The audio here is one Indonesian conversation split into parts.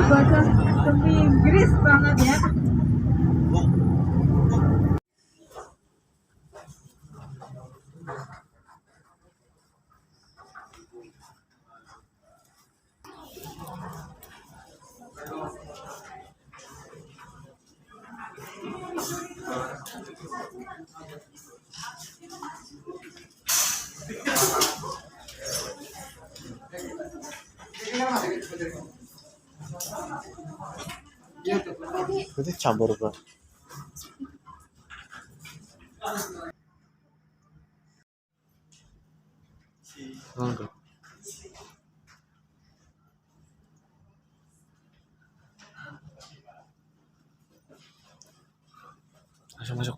bahasa Inggris banget ya. Berarti campur Bang. Enggak. Masuk.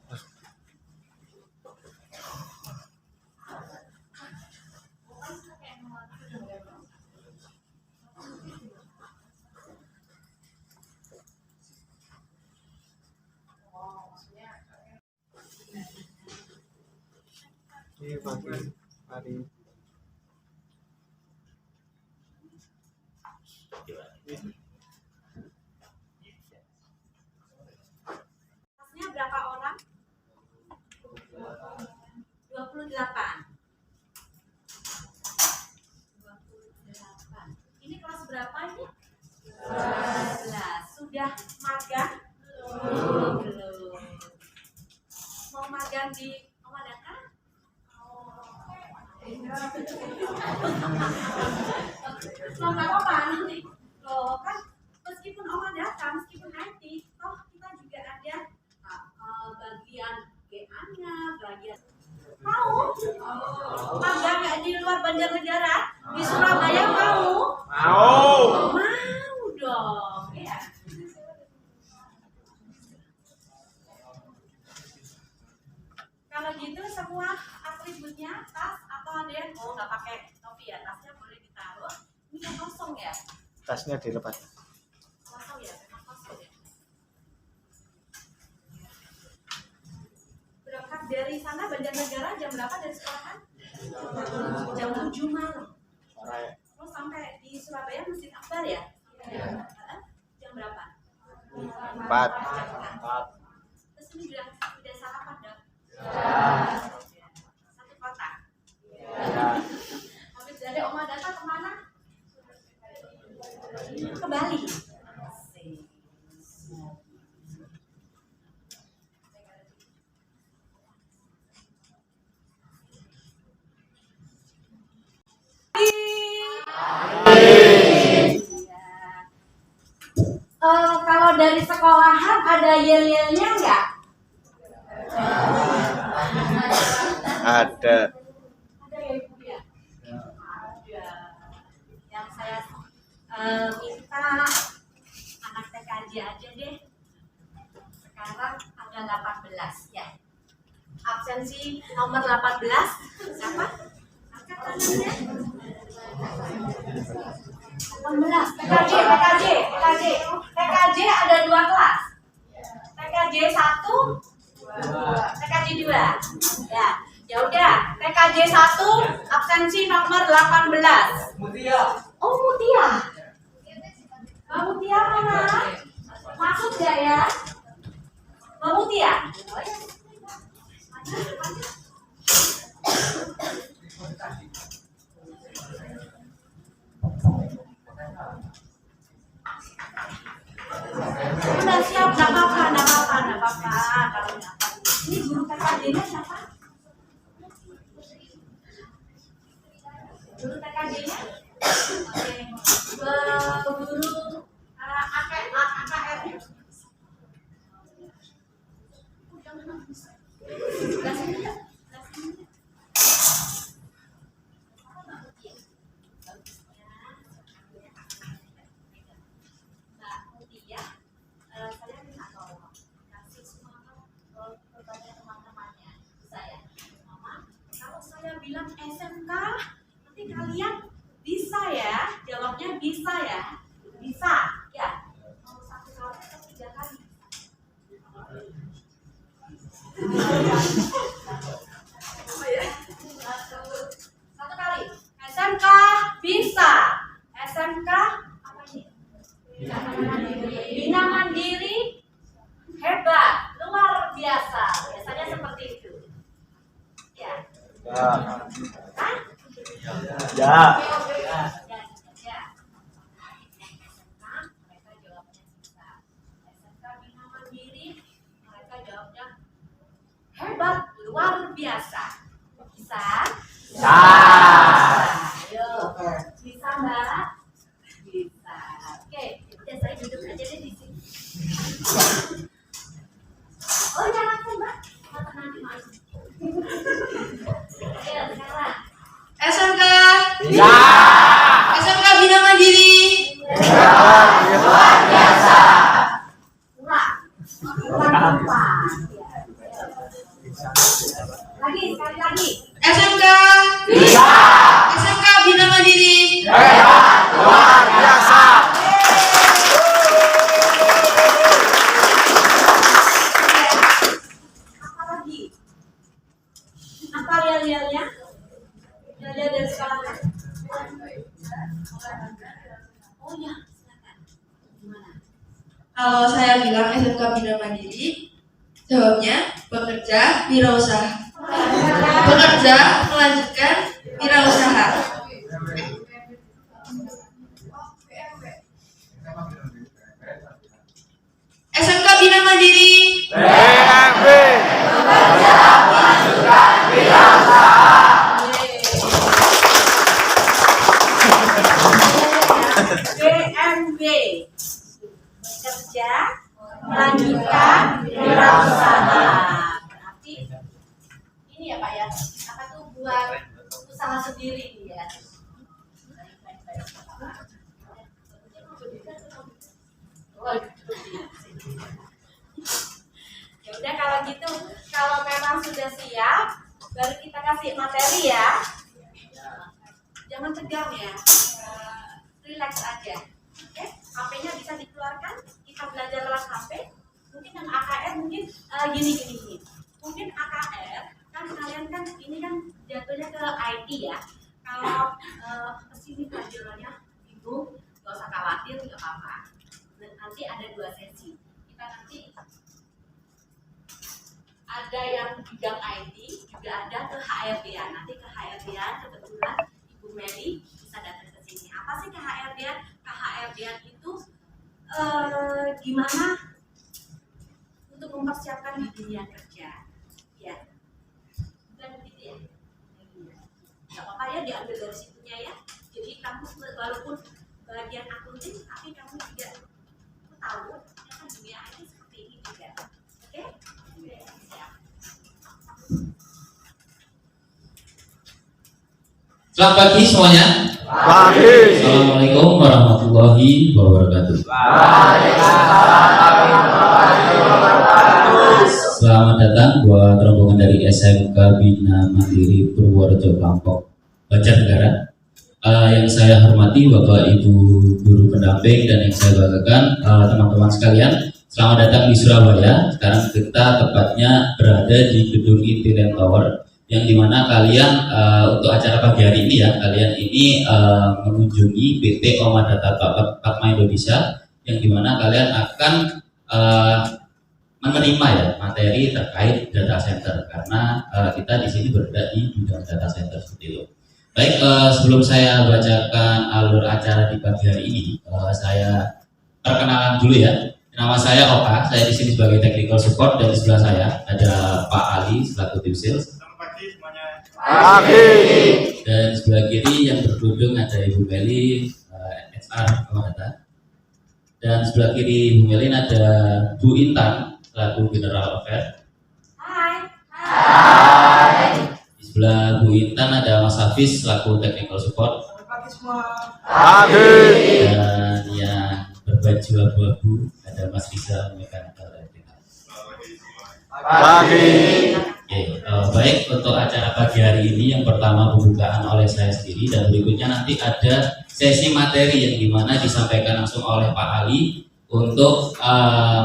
Ini pagi hari kelasnya berapa orang? 28. Ini kelas berapa ini? 11. Sudah magang? Belum. Mau magang di Omadaka? Mau nggak apa nanti? Loh kan meskipun Omadaka, meskipun IT, toh kita juga ada bagian GA-nya, bagian mau magang nggak di luar Banjarnegara, di Surabaya mau? Mau dong ya. Kalau gitu semua atributnya tas atau ada yang nggak pakai topi ya, tasnya boleh ditaruh. Ini yang kosong ya? tasnya dilepas. Kosong ya, memang kosong ya. Berangkat dari sana Banjarnegara jam berapa dari sekolahan? Jam 7 malam. Terus sampai di Surabaya Masjid Akbar ya? Jam berapa? 4. Terus ini udah sarapan dong? Satu kotak? Habis dari Omadaka kemana? Ke Bali. Kalau dari sekolahan ada yel-yelnya nggak? Ada. Ada ya Ibu ya? Ada. Yang saya minta anak TKJ aja deh. Sekarang tanggal 18 ya. Absensi nomor 18 siapa? Angkat tangannya. 18. TKJ ada 2 kelas. TKJ 1, TKJ 2. Ya udah, TKJ 1 absensi nomor 18. Oh, Mutia. Mbak Mutia mana? Masuk gak ya? Mbak Mutia. Udah siap, nggak apa-apa. Kalau nggak apa. Ini guru TKJ-nya siapa? Guru TKJ-nya? Oke. Guru AKR-nya? Bilang SMK, nanti kalian bisa ya, jawabnya bisa ya, bisa ya. Mau 1 kali atau 3 kali? Satu kali. SMK bisa. SMK apa ini? Ya. Ya. Mereka jawabnya bisa. SMK Bina Mandiri, mereka jawabnya hebat, luar biasa. Bisa? Bisa. Ayo, bisa Mbak? Bisa. Oke, ya saya duduk aja deh di sini. Oh ya langsung Mbak, nanti masuk. Ayo sekarang. SMK Ya. SMK Bina Mandiri Luar biasa. Ulang. Ulang keempat. Lagi, sekali lagi. SMK Bisa. SMK Bina Mandiri Hebat. Luar biasa. Apa lagi? Apa yel-yelnya? Yel-yel dari sekolahnya? Oh ya, silakan. Gimana? Kalau saya bilang SMK Bina Mandiri, jawabnya bekerja wirausaha. Bekerja melanjutkan wirausaha. SMK Bina Mandiri BMB. BMB bekerja melanjutkan wirausaha. Berarti ini ya Pak ya, apa tuh buat usaha sendiri ya. Ya udah kalau gitu, kalau memang sudah siap, baru kita kasih materi ya. Jangan tegang ya, relax aja. Oke, HP-nya bisa dikeluarkan, kita belajar lewat HP. Mungkin yang AKR mungkin gini. Mungkin AKR kan kalian kan ini kan jatuhnya ke IT ya. Kalau kesini pelajarannya bingung, gak usah khawatir, nggak apa-apa. Nanti ada 2 sesi. Kita nanti ada yang bidang IT, juga ada ke HRD-an. Nanti ke HRD-an kebetulan Ibu Mary bisa datang ke sini. Apa sih ke HRD-an? Ke HRD-an itu gimana untuk mempersiapkan di dunia kerja. Ya. Bukan begitu ya? Gak apa-apa ya diambil dari situnya ya. Jadi kamu walaupun bagian akunting, tapi kamu juga tahu ya kan dunia IT seperti ini juga. Oke? Siap. Selamat pagi semuanya. Pagi. Assalamualaikum warahmatullahi wabarakatuh. Selamat datang buat rombongan dari SMK Bina Mandiri Purworejo Lampok, Banjarnegara. Yang saya hormati Bapak Ibu guru pendamping dan yang saya banggakan teman-teman sekalian. Selamat datang di Surabaya. Sekarang kita tepatnya berada di gedung Intiland Tower, yang dimana kalian untuk acara pagi hari ini ya, kalian ini mengunjungi PT Omadata Pakma Indonesia, yang dimana kalian akan menerima ya materi terkait data center, karena kita di sini berada di bidang data center seperti itu. Baik, sebelum saya bacakan alur acara di pagi hari ini, saya perkenalan dulu ya. Nama saya Oka, saya di sini sebagai technical support, dan di sebelah saya ada Pak Ali selaku tim sales. Pagi. Dan di sebelah kiri yang berkerudung ada Ibu Meli, HR Omadata. Dan sebelah kiri Ibu Meli ada Bu Intan selaku General Affair. Hai. Di sebelah Bu Intan ada Mas Hafiz selaku technical support. Pagi. Dan yang berbaju abu-abu ada Mas Rizal mechanical electrical. Pagi. Oke, baik, untuk acara pagi hari ini yang pertama pembukaan oleh saya sendiri, dan berikutnya nanti ada sesi materi yang dimana disampaikan langsung oleh Pak Ali untuk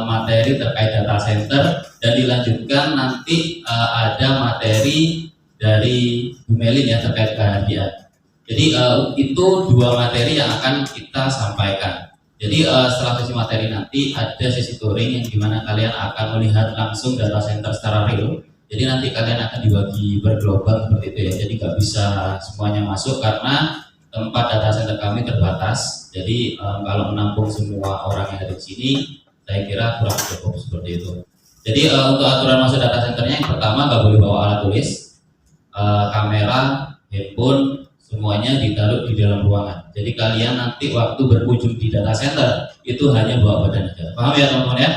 materi terkait data center, dan dilanjutkan nanti ada materi dari Bu Melin ya terkait keahlian. Jadi itu 2 materi yang akan kita sampaikan. Jadi setelah sesi materi nanti ada sesi touring yang dimana kalian akan melihat langsung data center secara real, Jadi nanti kalian akan dibagi bergelombang seperti itu ya. Jadi nggak bisa semuanya masuk karena tempat data center kami terbatas. Jadi kalau menampung semua orang yang ada di sini, saya kira kurang cukup seperti itu. Jadi untuk aturan masuk data centernya yang pertama nggak boleh bawa alat tulis, kamera, handphone, semuanya ditaruh di dalam ruangan. Jadi kalian nanti waktu berkunjung di data center itu hanya bawa badan aja. Paham ya teman-teman ya?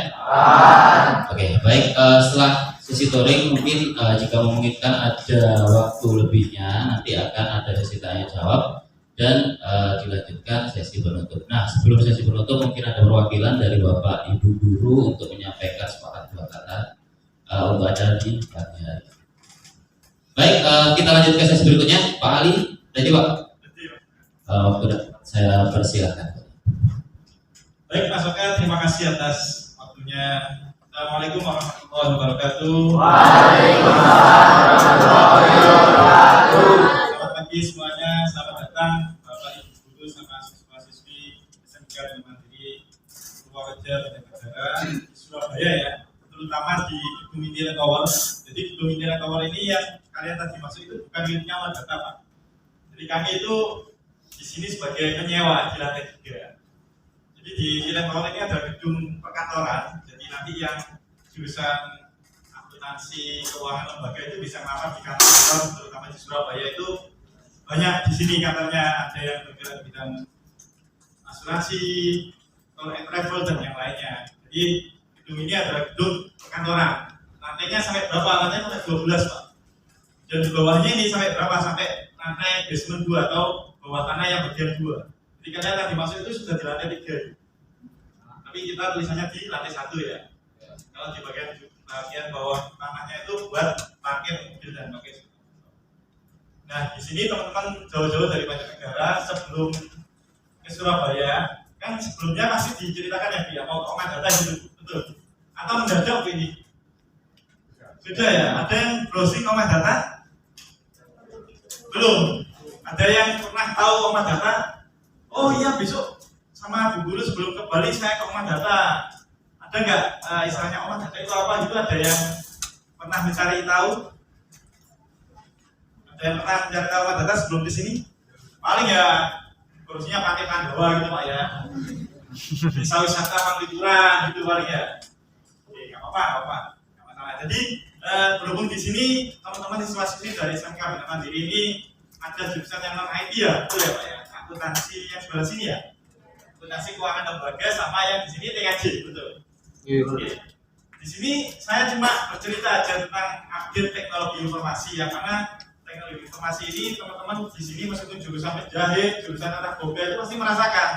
Oke, baik. Setelah sesi touring mungkin jika memungkinkan ada waktu lebihnya nanti akan ada sesi tanya jawab dan dilanjutkan sesi penutup. Nah, sebelum sesi penutup mungkin ada perwakilan dari Bapak Ibu guru untuk menyampaikan sepatah dua kata untuk acara di pagi hari. Baik, kita lanjut ke sesi berikutnya. Pak Ali, ready Pak? Waktu saya persilakan. Baik, Mas Oka, terima kasih atas waktunya. Assalamualaikum warahmatullahi wabarakatuh. Waalaikumsalam warahmatullahi wabarakatuh. Selamat pagi semuanya, selamat datang Bapak Ibu guru sama siswa-siswi SMK Bina Mandiri Purworejo Banjarnegara di Surabaya ya, terutama di Gedung Indira Tower. Jadi Gedung Indira Tower ini yang kalian tadi masuk itu bukan miliknya Amadata Pak. Jadi kami itu di sini sebagai penyewa di lantai 3. Jadi di Indira Tower ini ada gedung perkantoran. Jadi nanti yang jurusan akuntansi keuangan lembaga itu bisa melamar di kantor, terutama di Surabaya itu banyak di sini katanya, ada yang bergerak di bidang asuransi, tour and travel dan yang lainnya. Jadi gedung ini adalah gedung perkantoran. Lantainya sampai berapa? Lantainya sampai 12 Pak. Dan di bawahnya ini sampai berapa? Sampai lantai basement 2 atau bawah tanah yang bagian 2. Jadi kalian tadi masuk itu sudah di lantai 3. Tapi kita tulisannya di lantai 1 ya. Kalau di bagian bawah tanahnya itu buat parkir mobil dan pakai. Nah, di sini teman-teman jauh-jauh dari Banjarnegara sebelum ke Surabaya, kan sebelumnya masih diceritakan ya, mau Amadata gitu, betul? Atau mendadak ini? Sudah ya, ada yang browsing Amadata? Belum. Ada yang pernah tahu Amadata? Oh iya, besok sama Bu Guru sebelum ke Bali saya ke Amadata. Ada nggak istilahnya Amadata itu apa gitu? Ada yang pernah mencari tahu? Ada yang pernah mencari tahu Amadata sebelum di sini? Paling ya kursinya pakai Pandawa gitu Pak ya. Desa wisata Panglituran gitu paling ya. Oke, nggak apa-apa. Jadi berhubung di sini teman-teman siswa-siswi dari SMK Bina Mandiri ini ada jurusan yang non IT ya, betul ya Pak ya? Akuntansi yang sebelah sini ya. Akuntansi keuangan lembaga sama yang di sini TKJ, betul. Oke. Di sini saya cuma bercerita aja tentang update teknologi informasi yang mana teknologi informasi ini teman-teman di sini meskipun jurusan penjahit, jurusan anak boga itu pasti merasakan.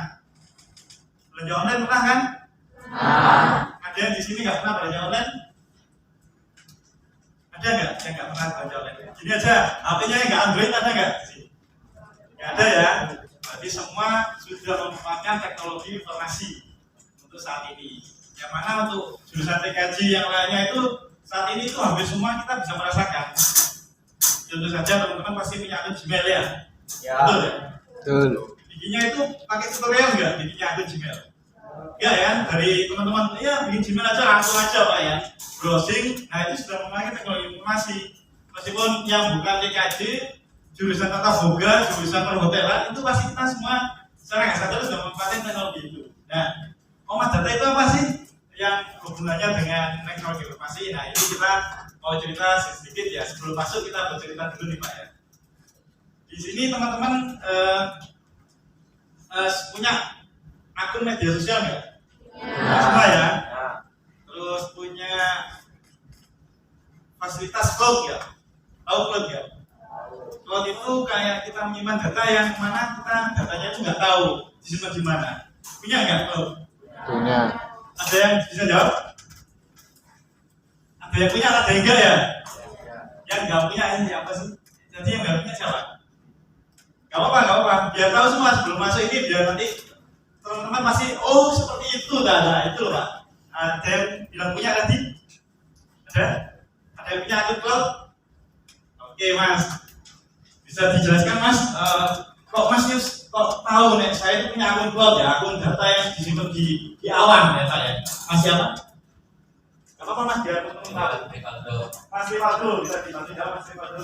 Belanja online pernah kan? Ada yang di sini nggak pernah belanja online? Ada nggak yang nggak pernah belanja online? Gini aja, HP-nya yang nggak Android ada nggak? Nggak ada ya. Berarti semua sudah memanfaatkan teknologi informasi untuk saat ini. Yang mana untuk jurusan TKJ yang lainnya itu saat ini itu hampir semua kita bisa merasakan. Tentu saja teman-teman pasti punya akun Gmail ya. Betul ya? Betul. Bikinnya itu pakai tutorial nggak? Bikinnya akun Gmail? Ya ya, dari teman-teman ya bikin Gmail aja langsung aja Pak ya. Browsing, nah itu sudah memakai teknologi informasi. Meskipun yang bukan TKJ, jurusan tata boga, jurusan perhotelan itu pasti kita semua secara nggak sadar sudah memanfaatkan teknologi itu. Nah, Amadata itu apa sih yang hubungannya dengan teknologi informasi? Nah, ini kita mau cerita sedikit ya. Sebelum masuk kita bercerita dulu nih Pak ya. Di sini teman-teman punya akun media sosial nggak? Semua ya. Terus punya fasilitas cloud ya. Tahu cloud ya? Cloud itu kayak kita menyimpan data yang mana kita datanya itu nggak tahu disimpan di mana. Punya nggak cloud? Punya. Ada yang bisa jawab? Ada yang punya, ada yang enggak ya? Yang nggak punya ini apa sih? Jadi yang nggak punya siapa? Gak apa-apa. Biar tahu semua sebelum masuk ini, biar nanti teman-teman masih oh seperti itu, nah itu loh Pak. Ada yang bilang punya tadi? Ada? Ada yang punya akun cloud? Oke Mas, bisa dijelaskan Mas? Kok Mas kok tahu nih saya itu punya akun cloud ya, akun data yang disimpan di awan ya Pak ya? Mas siapa? Gak apa-apa Mas, biar teman-teman tahu. Mas Rivaldo, bisa dibantu jawab Mas Rivaldo.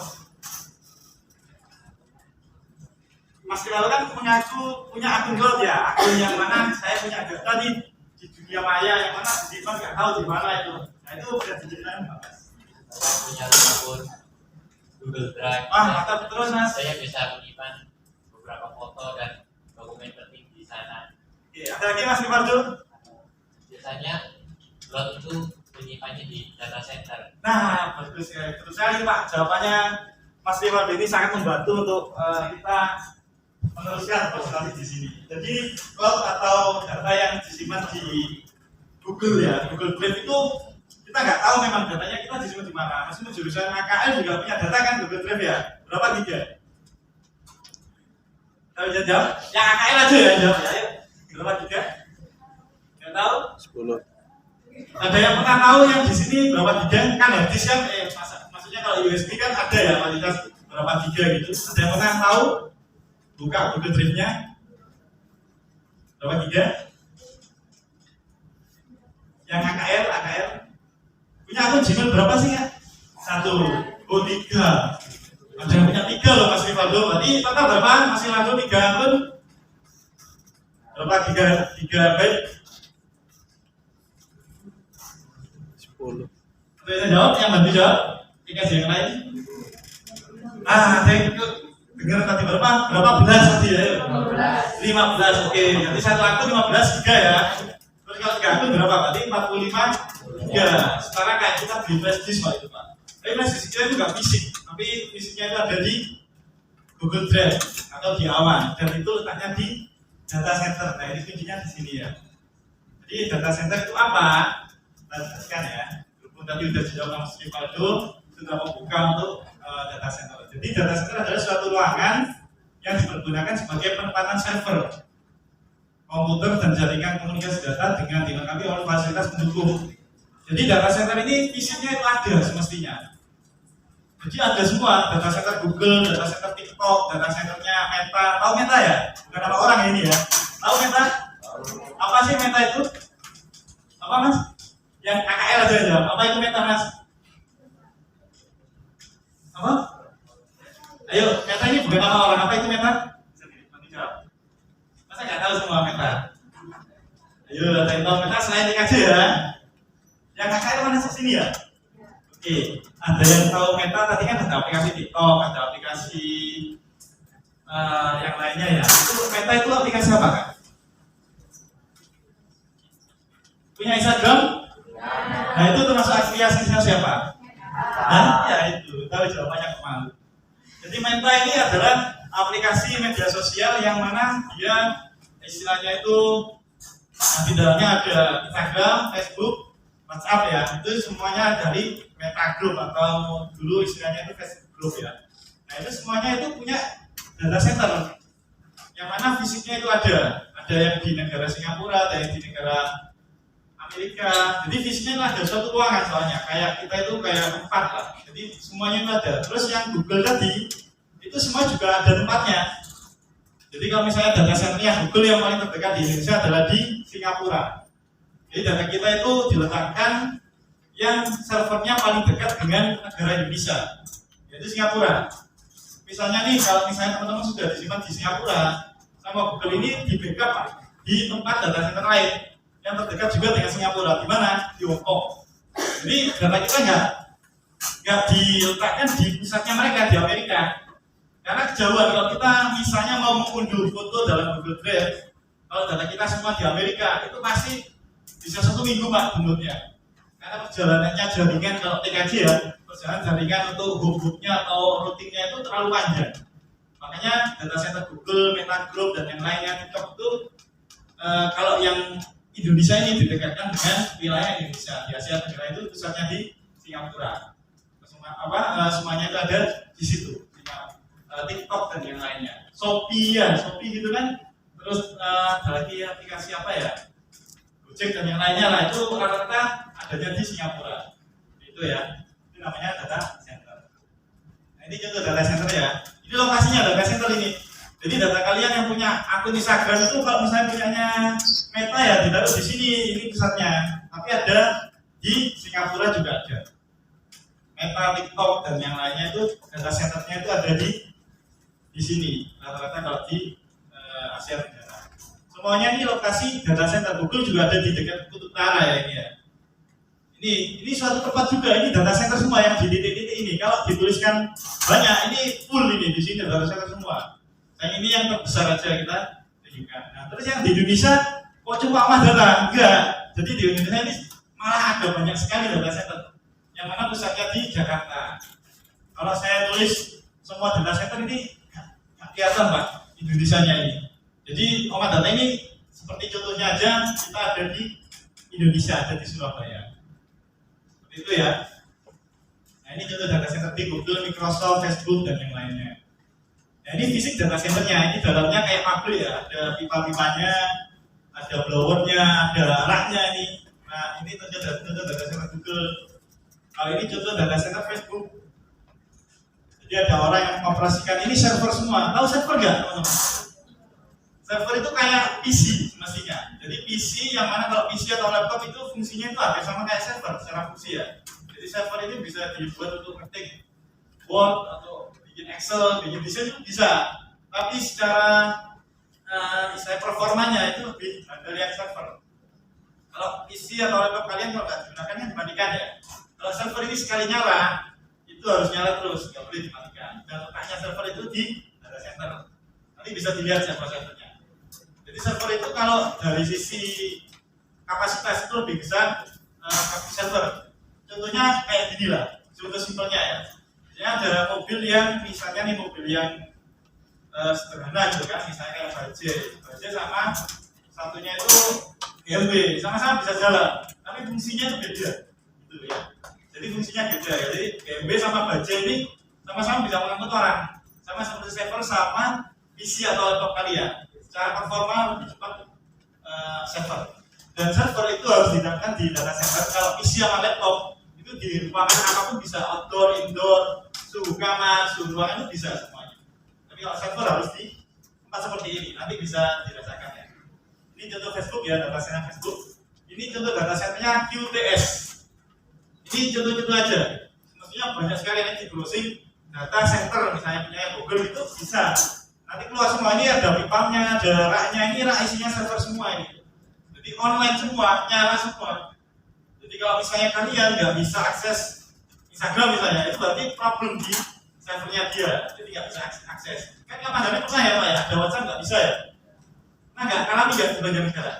Mas Rivaldo kan mengaku punya akun gold ya, akun yang mana saya punya data di dunia maya yang mana disimpan nggak tahu di mana itu. Nah itu bisa diceritakan Pak Mas. Saya punya akun Google Drive. Wah mantap terus Mas. Saya bisa menyimpan beberapa foto dan dokumen penting di sana. Oke, ada lagi Mas Rivaldo? Biasanya cloud itu menyimpannya di data center. Nah bagus ya, terus sekali Pak jawabannya Mas Rivaldo ini sangat membantu untuk kita meneruskan presentasi di sini. Jadi cloud atau data yang disimpan di Google ya, Google Drive itu kita nggak tahu memang datanya kita disimpan di mana. Meskipun jurusan AKL juga punya data kan Google Drive ya. Berapa giga? Tahu jawab? Yang AKL aja ya jawab ya. Ayo. Berapa giga? Nggak tahu? 10. Ada yang pernah tahu yang di sini berapa giga? Kan ya, disk kan maksudnya kalau USB kan ada ya kualitas berapa giga gitu. Ada yang pernah tahu? Buka Google Drive-nya berapa giga? Yang AKL punya akun Gmail berapa sih ya? 1, oh 3. Ada yang punya 3 loh Mas Rivaldo. Berarti total berapa Mas Rivaldo 3 akun? Berapa gigabyte? 10. Saya jawab, yang bantu jawab. Dikasih yang lain. Saya dengar tadi berapa belas tadi ya? 15, oke. Jadi satu akun 15 giga ya. Terus kalau 3 akun berapa? Berarti 45 giga. Sekarang kayak kita beli flash disk Pak itu Pak. Tapi flash disk kita itu nggak fisik, tapi fisiknya itu ada di Google Drive atau di awan. Dan itu letaknya di data center. Nah ini kuncinya di sini ya. Jadi data center itu apa? Kita jelaskan ya. Walaupun tadi udah dijawab sama Mas Rivaldo, sudah membuka untuk data center. Jadi data center adalah suatu ruangan yang dipergunakan sebagai penempatan server, komputer dan jaringan komunikasi data dengan dilengkapi oleh fasilitas pendukung. Jadi data center ini fisiknya itu ada semestinya. Jadi ada semua data center Google, data center TikTok, data centernya Meta. Tahu Meta ya? Bukan nama orang ini ya. Tahu Meta? Apa sih Meta itu? Apa Mas? Yang AKL aja ya. Apa itu Meta Mas? Apa? Ayo, Meta ini bukan nama orang. Apa itu Meta? Nanti jawab. Masa nggak tahu semua Meta? Ayo, ada yang tahu Meta selain aja ya. Yang AKL mana sini ya? Oke, ada yang tahu Meta tadi kan ada aplikasi TikTok, ada aplikasi yang lainnya ya. Itu Meta itu aplikasi apa kan? Punya Instagram? Nah itu termasuk aplikasinya siapa? Nah, ya itu, tahu jawabannya kemana. Jadi Meta ini adalah aplikasi media sosial yang mana dia istilahnya itu di dalamnya ada Instagram, Facebook, WhatsApp ya. Itu semuanya dari Meta Group atau dulu istilahnya itu Facebook Group ya. Nah itu semuanya itu punya data center yang mana fisiknya itu ada yang di negara Singapura, ada yang di negara Amerika. Jadi fisiknya itu ada suatu ruangan soalnya kayak kita itu kayak tempat lah. Jadi semuanya itu ada. Terus yang Google tadi itu semua juga ada tempatnya. Jadi kalau misalnya data centernya Google yang paling terdekat di Indonesia adalah di Singapura. Jadi data kita itu diletakkan yang servernya paling dekat dengan negara Indonesia, yaitu Singapura. Misalnya nih, kalau misalnya teman-teman sudah disimpan di Singapura, sama Google ini di backup di tempat data center lain yang terdekat juga dengan Singapura. Di mana? Di Hong Kong. Jadi data kita nggak diletakkan di pusatnya mereka di Amerika, karena kejauhan. Kalau kita misalnya mau mengunduh foto dalam Google Drive, kalau data kita semua di Amerika, itu pasti bisa 1 minggu Pak downloadnya. Karena perjalanannya jaringan kalau TKJ ya, perjalanan jaringan untuk hub-hubnya atau routingnya itu terlalu panjang. Makanya data center Google, Meta Group dan yang lainnya TikTok itu kalau yang Indonesia ini didekatkan dengan wilayah Indonesia. Di Asia Tenggara itu pusatnya di Singapura. Semuanya itu ada di situ. TikTok dan yang lainnya. Shopee ya, Shopee gitu kan. Terus ada lagi aplikasi apa ya? Gojek dan yang lainnya lah, itu rata-rata adanya di Singapura. Itu ya, itu namanya data center. Nah ini contoh data center ya. Ini lokasinya data center ini. Jadi data kalian yang punya akun Instagram itu kalau misalnya punyanya Meta ya ditaruh di sini, ini pusatnya. Tapi ada di Singapura juga ada. Meta, TikTok dan yang lainnya itu data centernya itu ada di sini. Rata-rata kalau di Asia Tenggara. Semuanya ini lokasi data center. Google juga ada di dekat Kutub Utara ya ini ya. Ini suatu tempat juga, ini data center semua yang di titik-titik ini. Kalau dituliskan banyak, ini full ini di sini data center semua. Yang ini yang terbesar aja kita tunjukkan. Nah, terus yang di Indonesia kok cuma Madura? Enggak. Jadi di Indonesia ini malah ada banyak sekali data center. Yang mana pusatnya di Jakarta. Kalau saya tulis semua data center ini nggak kelihatan Pak, Indonesianya ini. Jadi Oma Data ini seperti contohnya aja kita ada di Indonesia, ada di Surabaya. Seperti itu ya. Nah ini contoh data center di Google, Microsoft, Facebook dan yang lainnya. Nah ini fisik data centernya, ini dalamnya kayak pabrik ya, ada pipa-pipanya, ada blowernya, ada raknya ini. Nah ini contoh data center Google. Kalau ini contoh data center Facebook. Jadi ada orang yang mengoperasikan ini server semua. Tahu server nggak teman-teman? Server itu kayak PC mestinya. Jadi PC yang mana kalau PC atau laptop itu fungsinya itu hampir sama kayak server secara fungsi ya. Jadi server itu bisa dibuat untuk ngetik Word atau bikin Excel, bikin desain itu bisa. Tapi secara istilah performanya itu lebih dari yang server. Kalau PC atau laptop kalian kalau nggak digunakan kan dimatikan ya. Kalau server ini sekali nyala itu harus nyala terus, nggak boleh dimatikan. Dan letaknya server itu di data center. Nanti bisa dilihat siapa servernya. Jadi server itu kalau dari sisi kapasitas itu lebih besar server. Contohnya kayak gini lah, contoh simpelnya ya. Jadi ada mobil yang misalnya nih mobil yang sederhana gitu kan, misalnya kayak Bajaj sama satunya itu BMW, sama-sama bisa jalan, tapi fungsinya itu beda, gitu ya. Jadi fungsinya beda ya. Jadi BMW sama Bajaj ini sama-sama bisa mengangkut orang, sama seperti server sama PC atau laptop kalian. Secara performa lebih cepat server. Dan server itu harus didapatkan di data center. Kalau PC sama laptop itu di ruangan apapun bisa, outdoor, indoor, suhu kamar, suhu ruangan itu bisa semuanya. Tapi kalau server harus di tempat seperti ini. Nanti bisa dirasakan ya. Ini contoh Facebook ya, data center Facebook. Ini contoh data centernya QTS. Ini contoh-contoh aja. Maksudnya banyak sekali yang di browsing data center misalnya punya Google itu bisa. Nanti keluar semua ini ada pipanya, ada raknya, ini rak isinya server semua ini. Jadi online semua, nyala semua. Jadi kalau misalnya kalian nggak bisa akses Instagram misalnya, itu berarti problem di servernya dia. Jadi nggak bisa akses. Kan kapan pernah ya Pak ya, ada WhatsApp nggak bisa ya? Nah nggak alami nggak di banyak negara.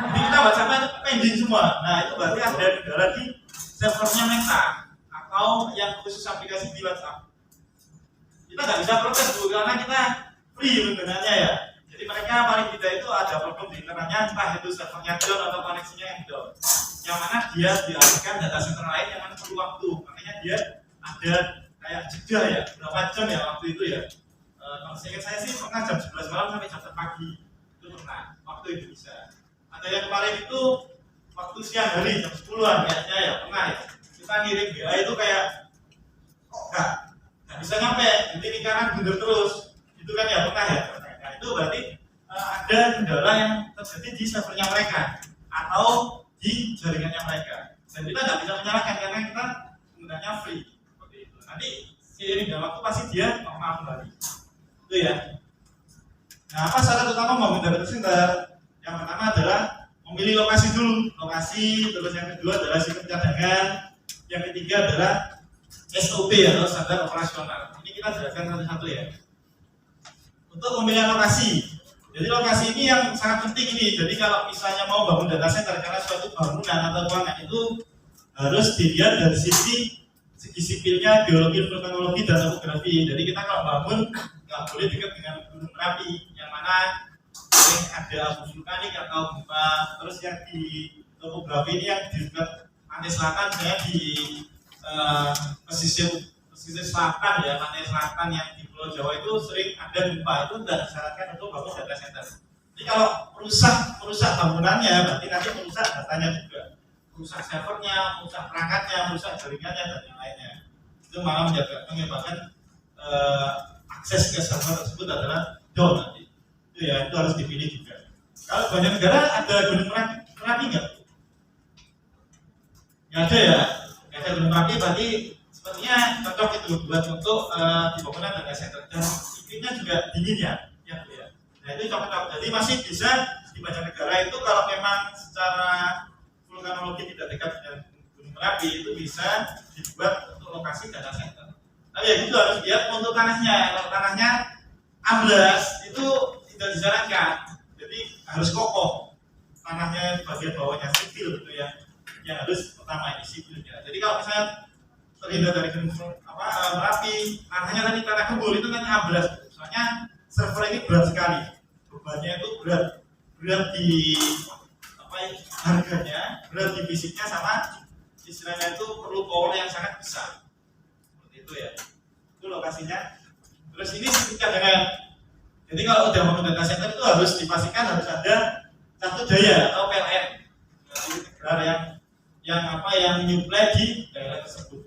Jadi kita WhatsApp itu pending semua. Nah itu berarti ada negara di servernya Meta atau yang khusus aplikasi di WhatsApp. Kita nggak bisa protes dulu karena kita free penggunaannya ya. Jadi mereka paling tidak itu ada problem di internetnya, entah itu servernya down atau koneksinya yang down. Yang mana dia dialihkan data center lain yang mana perlu waktu. Makanya dia ada kayak jeda ya, berapa jam ya waktu itu ya. Kalau seingat saya sih pernah jam 11 malam sampai jam 4 pagi. Itu pernah, waktu itu bisa. Ada yang kemarin itu waktu siang hari jam 10-an kayaknya ya, pernah ya. Kita ngirim WA itu kayak kok nggak bisa nyampe, jadi lingkaran mundur terus. Itu kan ya pernah ya. Nah, itu berarti ada kendala yang terjadi di servernya mereka atau di jaringannya mereka. Dan kita nggak bisa menyalahkan karena kita menggunakannya free. Seperti itu. Nanti seiring dengan waktu pasti dia normal kembali. Itu ya. Nah, apa syarat utama membangun data center? Yang pertama adalah memilih lokasi dulu. Lokasi, terus yang kedua adalah sistem cadangan. Yang ketiga adalah SOP atau standar operasional. Ini kita jelaskan satu-satu ya. Untuk pemilihan lokasi, jadi lokasi ini yang sangat penting ini. Jadi kalau misalnya mau bangun data center karena suatu bangunan atau ruangan itu harus dilihat dari segi sipilnya, geologi, vulkanologi, dan topografi. Jadi kita kalau bangun nggak boleh dekat dengan gunung Merapi, yang mana ada abu vulkanik atau gempa. Terus yang di topografi ini yang di dekat pantai selatan, misalnya di pesisir selatan ya, pantai selatan yang di Pulau Jawa itu sering ada gempa, itu tidak disyaratkan untuk bangun data center. Jadi kalau merusak bangunannya, berarti nanti merusak datanya juga, merusak servernya, merusak perangkatnya, merusak jaringannya dan yang lainnya. Itu malah menyebabkan akses ke server tersebut adalah down nanti. Itu ya, itu harus dipilih juga. Kalau banyak negara ada gunung Merapi nggak? Nggak ada ya. Nggak ada gunung Merapi berarti sepertinya cocok itu buat untuk di bangunan data center dan iklimnya juga dingin ya, Bu ya. Nah itu cocok. Jadi masih bisa di banyak negara itu kalau memang secara vulkanologi tidak dekat dengan Gunung Merapi itu bisa dibuat untuk lokasi data center. Tapi ya itu harus lihat untuk tanahnya. Kalau tanahnya amblas itu tidak disarankan. Jadi harus kokoh. Tanahnya bagian bawahnya sipil gitu ya. Yang harus pertama ini sipilnya. Jadi kalau misalnya terhindar dari Gunung Merapi, tanahnya tadi tanah gembur itu kan amblas. Soalnya server ini berat sekali. Bebannya itu berat di harganya, berat di fisiknya sama istilahnya itu perlu power yang sangat besar. Seperti itu ya. Itu lokasinya. Terus ini sekitar dengan, jadi kalau udah mau data center itu harus dipastikan harus ada satu daya atau PLN. Yang menyuplai di daerah tersebut.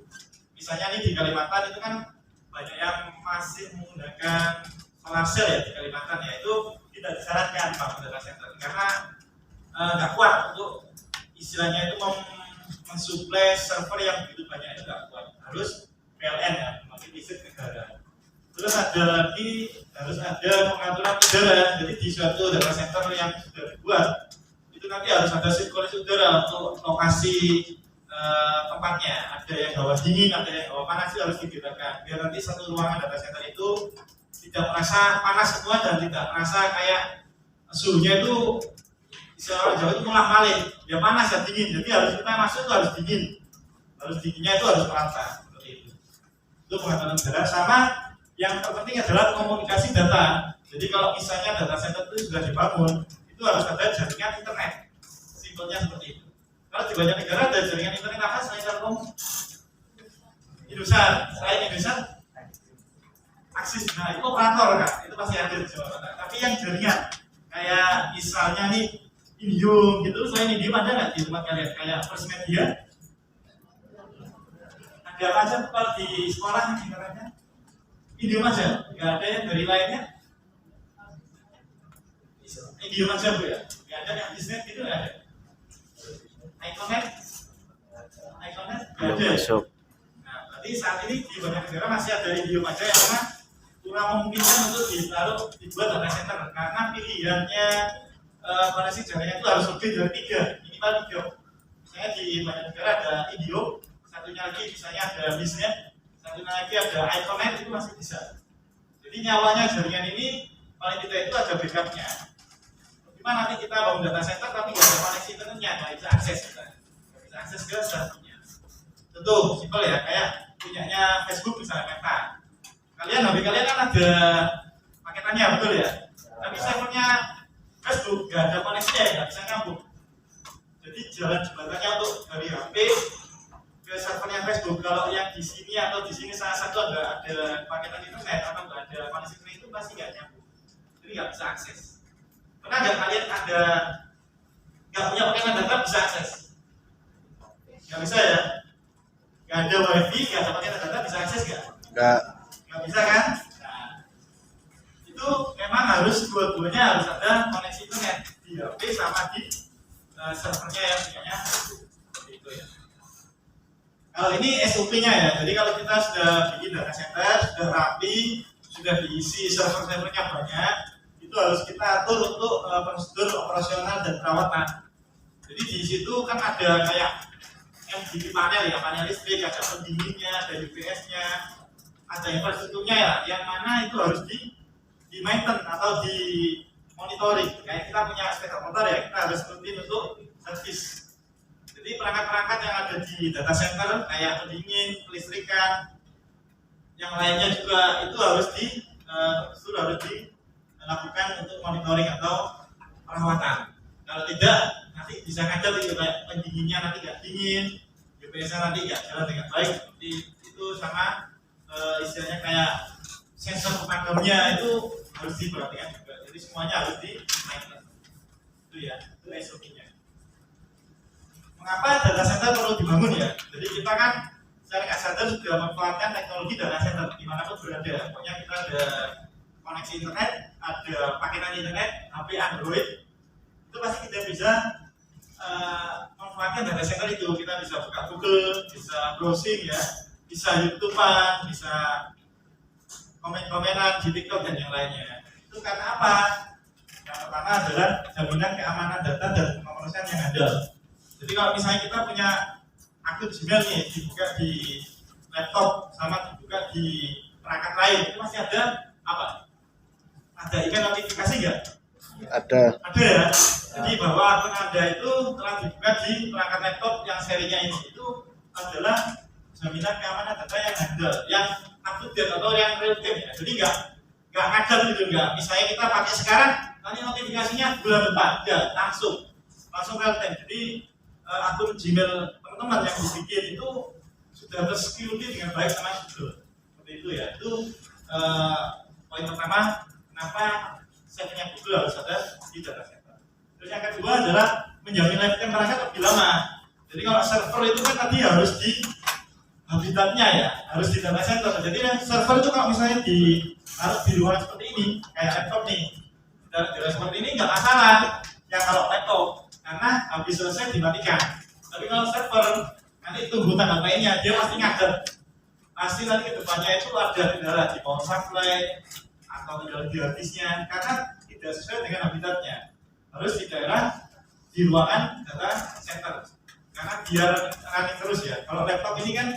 Misalnya nih di Kalimantan itu kan banyak yang masih menggunakan solar cell ya di Kalimantan ya, itu tidak disarankan bangun data center karena nggak kuat untuk istilahnya itu mensuplai server yang begitu banyak itu nggak kuat, harus PLN ya, mungkin listrik negara. Terus ada lagi harus ada pengaturan udara, jadi di suatu data center yang sudah dibuat itu nanti harus ada sirkulasi udara untuk lokasi tempatnya, ada yang hawa dingin, ada yang hawa panas, itu harus dibedakan biar nanti satu ruangan data center itu tidak merasa panas semua dan tidak merasa kayak suhunya itu orang Jawa itu mulah malih, ya panas ya dingin, jadi harus kita masuk itu harus dingin, dinginnya itu harus merata seperti itu. Itu pengaturan udara. Sama yang terpenting adalah komunikasi data. Jadi kalau misalnya data center itu sudah dibangun, itu harus ada jaringan internet, simpelnya seperti itu. Kalau di banyak negara ada jaringan internet apa selain Telkom? Indosat, selain Indosat, Aksis. Nah itu operator kan, itu pasti ada di Jawa Barat. Tapi yang jaringan kayak misalnya nih Indium gitu, selain Indium ada nggak di tempat kalian? Kayak First Media? Ada apa aja Pak di sekolah internetnya? Indium aja, nggak ada yang dari lainnya? Indium aja Bu ya? Nggak ada yang Disnet gitu nggak ada? Iconet nggak ada. Nah, berarti saat ini di banyak negara masih ada Indium aja ya, karena kurang memungkinkan untuk dibuat data center karena pilihannya koneksi jaringan itu harus lebih dari 3, minimal 3. Misalnya di banyak negara ada Indium, satunya lagi misalnya ada Disnet, satunya lagi ada Iconet, itu masih bisa. Jadi nyawanya jaringan ini paling tidak itu ada backupnya. Gimana nanti kita bangun data center tapi nggak ada koneksi internetnya, nggak bisa akses kita, nggak bisa akses ke servernya. Tentu simpel ya, kayak punyanya Facebook misalnya Meta. Kalian HP kalian kan ada paketannya betul ya, tapi servernya Facebook nggak ada koneksinya ya, nggak bisa nyambung. Jadi jalan jembatannya untuk dari HP ke servernya Facebook, kalau yang di sini atau di sini salah satu ada paketan internet atau nggak ada koneksi internet itu pasti nggak nyambung, jadi nggak bisa akses. Pernah nggak kalian ada nggak punya paketan data bisa akses? Nggak bisa ya? Nggak ada wifi, nggak ada paketan data bisa akses nggak? Nggak bisa kan? Nah, itu memang harus dua-duanya harus ada koneksi internet di HP sama di servernya yang punyanya seperti itu ya. Kalau ini SOP-nya ya, jadi kalau kita sudah bikin data center, sudah rapi, sudah diisi server-servernya banyak, itu harus kita atur untuk prosedur operasional dan perawatan. Jadi di situ kan ada kayak MDP panel ya, panel listrik, ada pendinginnya, ada UPS-nya, ada infrastrukturnya ya, yang mana itu harus di maintain atau di monitoring. Kayak kita punya sepeda motor ya, kita harus rutin untuk servis. Jadi perangkat-perangkat yang ada di data center kayak pendingin, kelistrikan, yang lainnya juga itu harus dilakukan untuk monitoring atau perawatan. Kalau tidak, nanti bisa ngajar itu kayak pendinginnya nanti nggak dingin, UPS-nya nanti nggak jalan dengan baik. Seperti itu sama istilahnya kayak sensor pemadamnya itu harus diperhatikan juga. Jadi semuanya harus di-maintain. Itu ya, itu SOP-nya. Mengapa data center perlu dibangun ya? Jadi kita kan secara nggak sadar sudah memanfaatkan teknologi data center dimanapun berada. Pokoknya kita ada koneksi internet, ada paketan internet, HP Android, itu pasti kita bisa manfaatkan data center itu. Kita bisa buka Google, bisa browsing ya, bisa YouTubean, bisa komen-komenan di TikTok dan yang lainnya. Itu karena apa? Yang pertama adalah jaminan keamanan data dan pengamanan yang handal. Jadi kalau misalnya kita punya akun Gmail nih dibuka di laptop sama dibuka di perangkat lain, itu masih ada apa? Ada iklan notifikasi nggak? Ada. Ada ya. Jadi bahwa akun Anda itu telah dibuka di perangkat laptop yang serinya ini itu adalah jaminan keamanan data yang handal, yang up to date atau yang real time ya. Jadi nggak ngadat gitu nggak. Misalnya kita pakai sekarang, nanti notifikasinya bulan depan, nggak langsung real time. Jadi akun Gmail teman-teman yang dibikin itu sudah tersecurity dengan baik sama Google. Seperti itu ya. Itu poin pertama, kenapa save-nya Google harus ada di data center. Terus yang kedua adalah menjamin lifetime perangkat lebih lama. Jadi kalau server itu kan tadi harus di habitatnya ya, harus di data center. Jadi server itu kalau misalnya harus di ruangan seperti ini, kayak laptop nih, di seperti ini nggak masalah. Yang kalau laptop, karena habis selesai dimatikan. Tapi kalau server, nanti tunggu tanggal mainnya, dia pasti ngadet. Pasti nanti kedepannya itu ada kendala di power supply atau kendala di harddisknya, karena tidak sesuai dengan habitatnya. Harus di daerah di ruangan data center. Karena biar running terus ya. Kalau laptop ini kan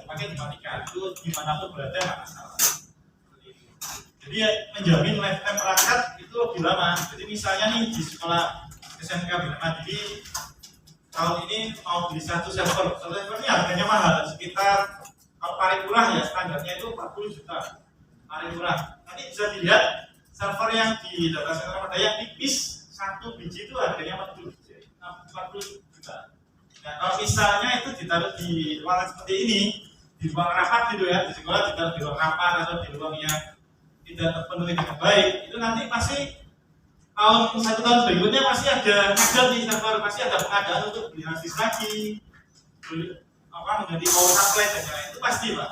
dipakai dimatikan, itu dimanapun berada nggak masalah. Jadi ya, menjamin lifetime perangkat itu lebih lama. Jadi misalnya nih di sekolah SMK Bina Mandiri tahun ini mau beli satu server ini harganya mahal, sekitar kalau paling murah ya standarnya itu 40 juta paling murah. Nanti bisa dilihat server yang di data center ada yang tipis, satu biji itu harganya 40 juta. Nah kalau misalnya itu ditaruh di ruangan seperti ini, di ruang rapat gitu ya, di sekolah ditaruh di ruang rapat atau di ruang yang tidak terpenuhi dengan baik, itu nanti pasti satu tahun berikutnya pasti ada ngadat di server, pasti ada pengadaan untuk beli harddisk lagi, menjadi power supply dan lain-lain, itu pasti Pak,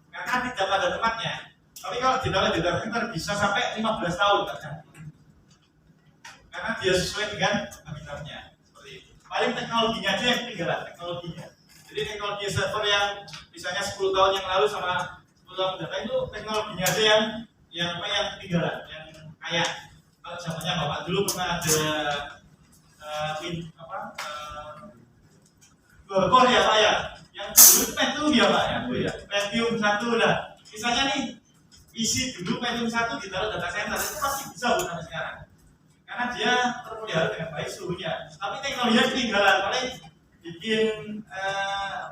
karena tidak pada tempatnya. Tapi kalau ditaruh di data center bisa sampai 15 tahun kan? Karena dia sesuai dengan habitatnya. Seperti itu. Paling teknologinya aja yang ketinggalan, teknologinya. Jadi teknologi server yang misalnya 10 tahun yang lalu sama 10 tahun mendatang itu teknologinya aja yang ketinggalan, yang kayak kalau zamannya Bapak dulu pernah ada core ya Pak ya, yang dulu Pentium ya Pak ya, Pentium 1 lah. Misalnya nih isi dulu Pentium 1 ditaruh data center itu pasti bisa bukan sekarang, karena dia terpelihara dengan baik suhunya. Tapi teknologinya ketinggalan, paling bikin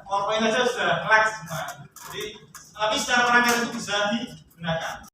PowerPoint aja sudah lag semua. Jadi tapi secara perangkat itu bisa digunakan.